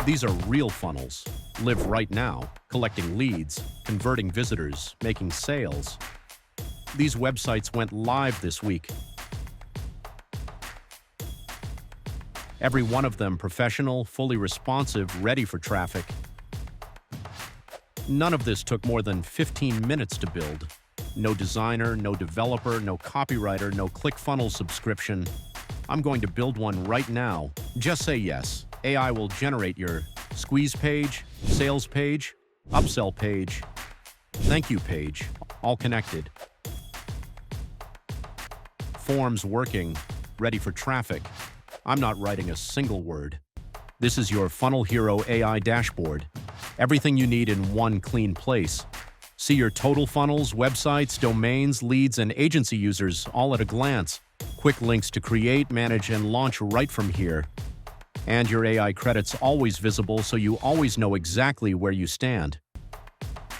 These are real funnels. Live right now, collecting leads, converting visitors, making sales. These websites went live this week. Every one of them professional, fully responsive, ready for traffic. None of this took more than 15 minutes to build. No designer, no developer, no copywriter, no ClickFunnels subscription. I'm going to build one right now. Just say yes. AI will generate your squeeze page, sales page, upsell page, thank you page, all connected. Forms working, ready for traffic. I'm not writing a single word. This is your FunnelHero AI dashboard. Everything you need in one clean place. See your total funnels, websites, domains, leads, and agency users all at a glance. Quick links to create, manage, and launch right from here. And your AI credits always visible so you always know exactly where you stand.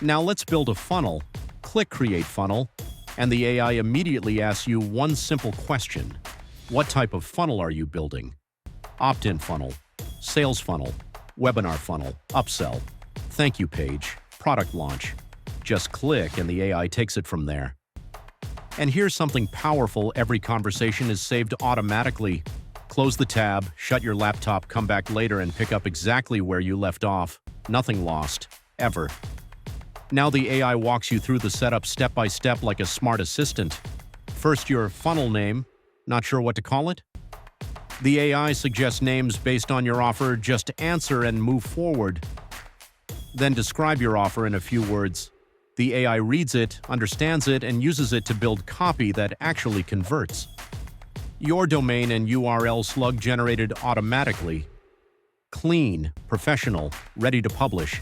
Now let's build a funnel. Click Create Funnel, and the AI immediately asks you one simple question. What type of funnel are you building? Opt-in funnel, sales funnel, webinar funnel, upsell, thank you page, product launch. Just click and the AI takes it from there. And here's something powerful: every conversation is saved automatically. Close the tab, shut your laptop, come back later and pick up exactly where you left off. Nothing lost, ever. Now the AI walks you through the setup step by step like a smart assistant. First, your funnel name. Not sure what to call it? The AI suggests names based on your offer. Just answer and move forward. Then describe your offer in a few words. The AI reads it, understands it, and uses it to build copy that actually converts. Your domain and URL slug generated automatically. Clean, professional, ready to publish.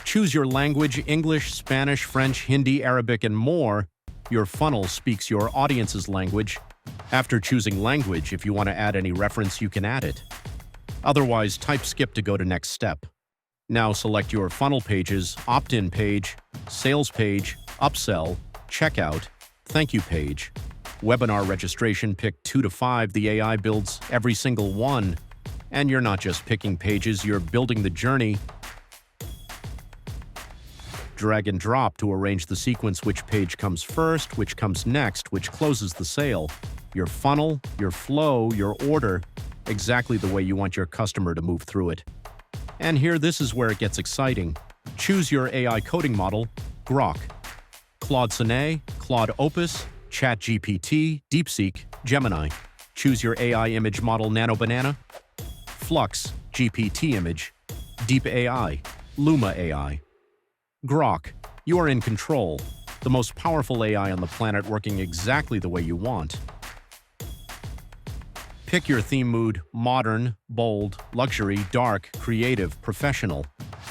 Choose your language: English, Spanish, French, Hindi, Arabic, and more. Your funnel speaks your audience's language. After choosing language, if you want to add any reference, you can add it. Otherwise, type skip to go to next step. Now select your funnel pages: opt-in page, sales page, upsell, checkout, thank you page, webinar registration. Pick 2 to 5. The AI builds every single one. And you're not just picking pages, you're building the journey. Drag and drop to arrange the sequence: which page comes first, which comes next, which closes the sale. Your funnel, your flow, your order, exactly the way you want your customer to move through it. And here, this is where it gets exciting. Choose your AI coding model: Grok, Claude Sonnet, Claude Opus, ChatGPT, DeepSeek, Gemini. Choose your AI image model: Nano Banana, Flux, GPT image, Deep AI, Luma AI. Grok, you are in control. The most powerful AI on the planet, working exactly the way you want. Pick your theme mood: modern, bold, luxury, dark, creative, professional.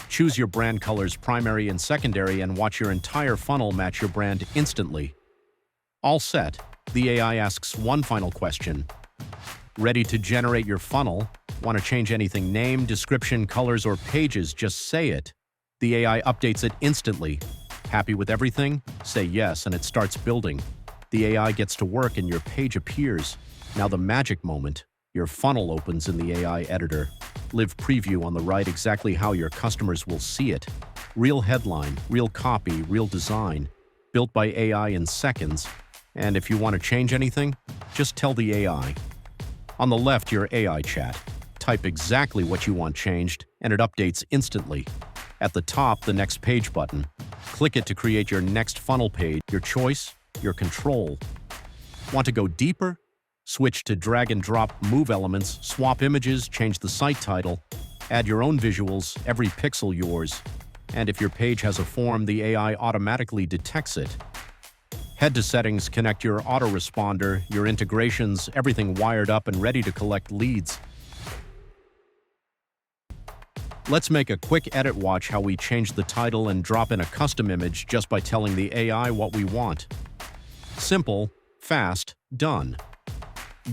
Choose your brand colors: primary and secondary, and watch your entire funnel match your brand instantly. All set. The AI asks one final question. Ready to generate your funnel? Want to change anything: name, description, colors, or pages? Just say it. The AI updates it instantly. Happy with everything? Say yes, and it starts building. The AI gets to work and your page appears. Now the magic moment. Your funnel opens in the AI editor. Live preview on the right, exactly how your customers will see it. Real headline, real copy, real design. Built by AI in seconds. And if you want to change anything, just tell the AI. On the left, your AI chat. Type exactly what you want changed, and it updates instantly. At the top, the next page button. Click it to create your next funnel page. Your choice, your control. Want to go deeper? Switch to drag and drop move elements, swap images, change the site title, add your own visuals, every pixel yours. And if your page has a form, the AI automatically detects it. Head to settings, connect your autoresponder, your integrations, everything wired up and ready to collect leads. Let's make a quick edit. Watch how we change the title and drop in a custom image just by telling the AI what we want. Simple, fast, done.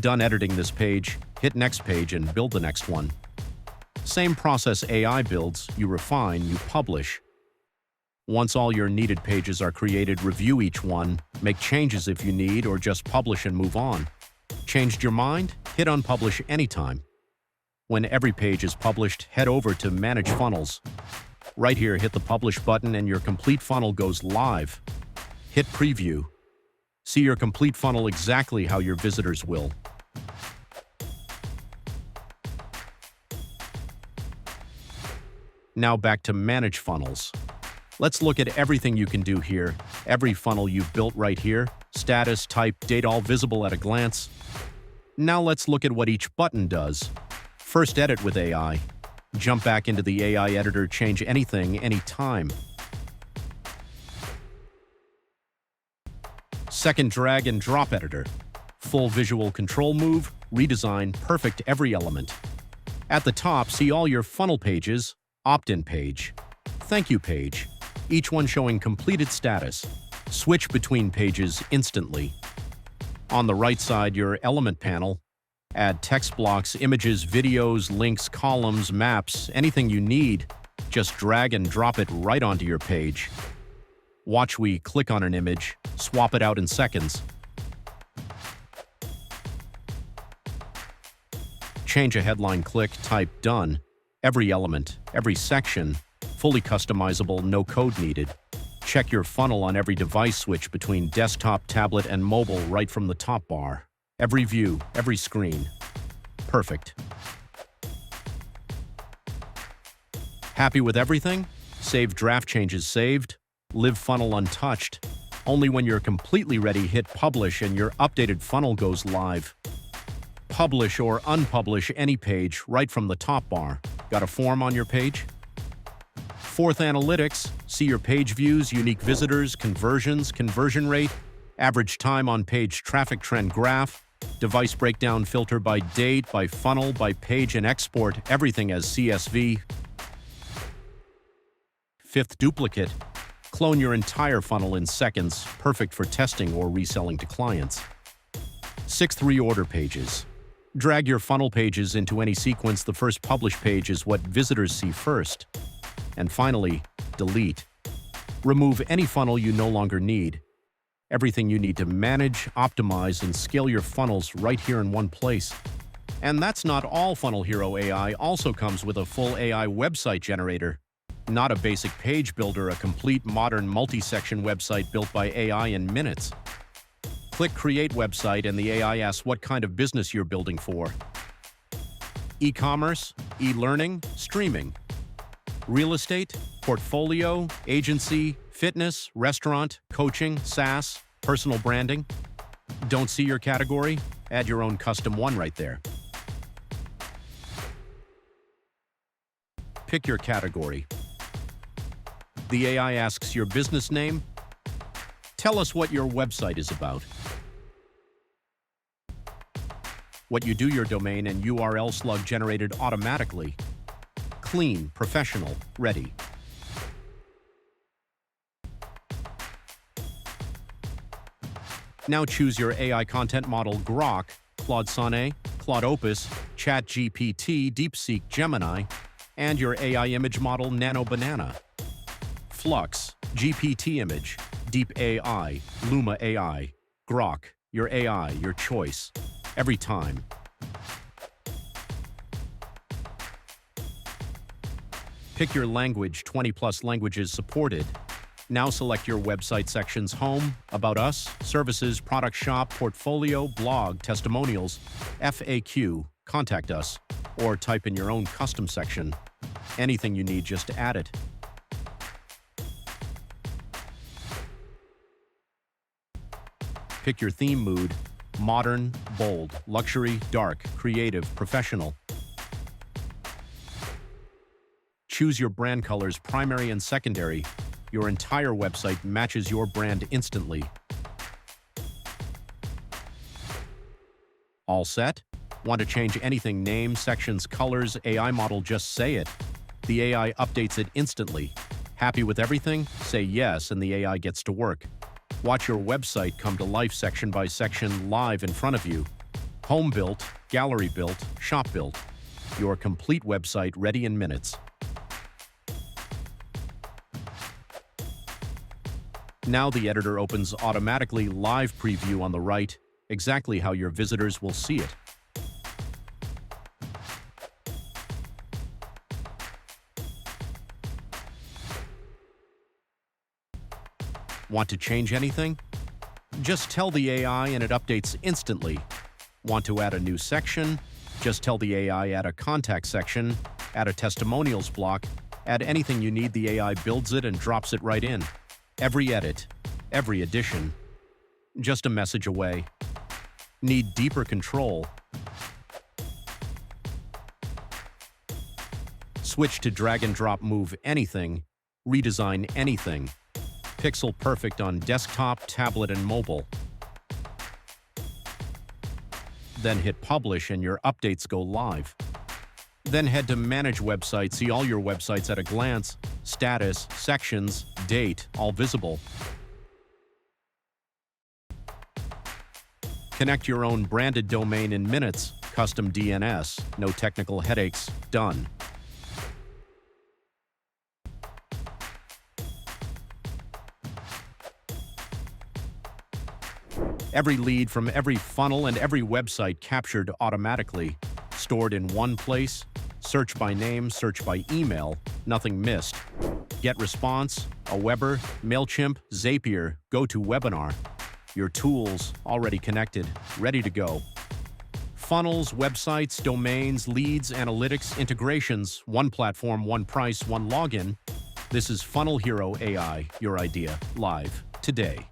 Done editing this page, hit next page and build the next one. Same process AI builds: you refine, you publish. Once all your needed pages are created, review each one, make changes if you need, or just publish and move on. Changed your mind? Hit unpublish anytime. When every page is published, head over to Manage Funnels. Right here, hit the Publish button and your complete funnel goes live. Hit Preview. See your complete funnel exactly how your visitors will. Now back to Manage Funnels. Let's look at everything you can do here. Every funnel you've built right here. Status, type, date, all visible at a glance. Now let's look at what each button does. First, edit with AI. Jump back into the AI editor, change anything, anytime. Second, drag and drop editor. Full visual control move, redesign, perfect every element. At the top, see all your funnel pages, opt-in page, thank you page, each one showing completed status. Switch between pages instantly. On the right side, your element panel. Add text blocks, images, videos, links, columns, maps, anything you need. Just drag and drop it right onto your page. Watch we click on an image, swap it out in seconds. Change a headline, click, type, done. Every element, every section, fully customizable, no code needed. Check your funnel on every device, switch between desktop, tablet, and mobile right from the top bar. Every view, every screen. Perfect. Happy with everything? Save draft changes saved. Live funnel untouched. Only when you're completely ready, hit publish and your updated funnel goes live. Publish or unpublish any page right from the top bar. Got a form on your page? Fourth, analytics. See your page views, unique visitors, conversions, conversion rate, average time on page, traffic trend graph, device breakdown, filter by date, by funnel, by page, and export everything as CSV. Fifth, duplicate. Clone your entire funnel in seconds, perfect for testing or reselling to clients. Sixth, reorder pages. Drag your funnel pages into any sequence. The first published page is what visitors see first. And finally, delete. Remove any funnel you no longer need. Everything you need to manage, optimize, and scale your funnels right here in one place. And that's not all. FunnelHero AI also comes with a full AI website generator. Not a basic page builder, a complete modern multi-section website built by AI in minutes. Click Create Website and the AI asks what kind of business you're building for. E-commerce, e-learning, streaming. Real estate, portfolio, agency, fitness, restaurant, coaching, SaaS, personal branding. Don't see your category? Add your own custom one right there. Pick your category. The AI asks your business name. Tell us what your website is about. What you do, your domain and URL slug generated automatically. Clean, professional, ready. Now choose your AI content model: Grok, Claude Sonnet, Claude Opus, ChatGPT, DeepSeek, Gemini, and your AI image model Nano Banana. Flux, GPT image, Deep AI, Luma AI, Grok, your AI, your choice, every time. Pick your language, 20+ languages supported. Now select your website sections: Home, About Us, Services, Product Shop, Portfolio, Blog, Testimonials, FAQ, Contact Us, or type in your own custom section. Anything you need, just add it. Pick your theme: mood, modern, bold, luxury, dark, creative, professional. Choose your brand colors, primary and secondary. Your entire website matches your brand instantly. All set? Want to change anything: name, sections, colors, AI model? Just say it. The AI updates it instantly. Happy with everything? Say yes and the AI gets to work. Watch your website come to life section by section, live in front of you. Home built, gallery built, shop built. Your complete website ready in minutes. Now the editor opens automatically, live preview on the right, exactly how your visitors will see it. Want to change anything? Just tell the AI and it updates instantly. Want to add a new section? Just tell the AI add a contact section, add a testimonials block, add anything you need, the AI builds it and drops it right in. Every edit, every addition, just a message away. Need deeper control? Switch to drag and drop, move anything, redesign anything. Pixel perfect on desktop, tablet, and mobile. Then hit publish and your updates go live. Then head to manage websites, see all your websites at a glance, status, sections, date, all visible. Connect your own branded domain in minutes, custom DNS, no technical headaches, done. Every lead from every funnel and every website captured automatically, stored in one place, search by name, search by email, nothing missed. Get response, Aweber, MailChimp, Zapier, GoToWebinar. Your tools already connected, ready to go. Funnels, websites, domains, leads, analytics, integrations, one platform, one price, one login. This is FunnelHero AI, your idea, live today.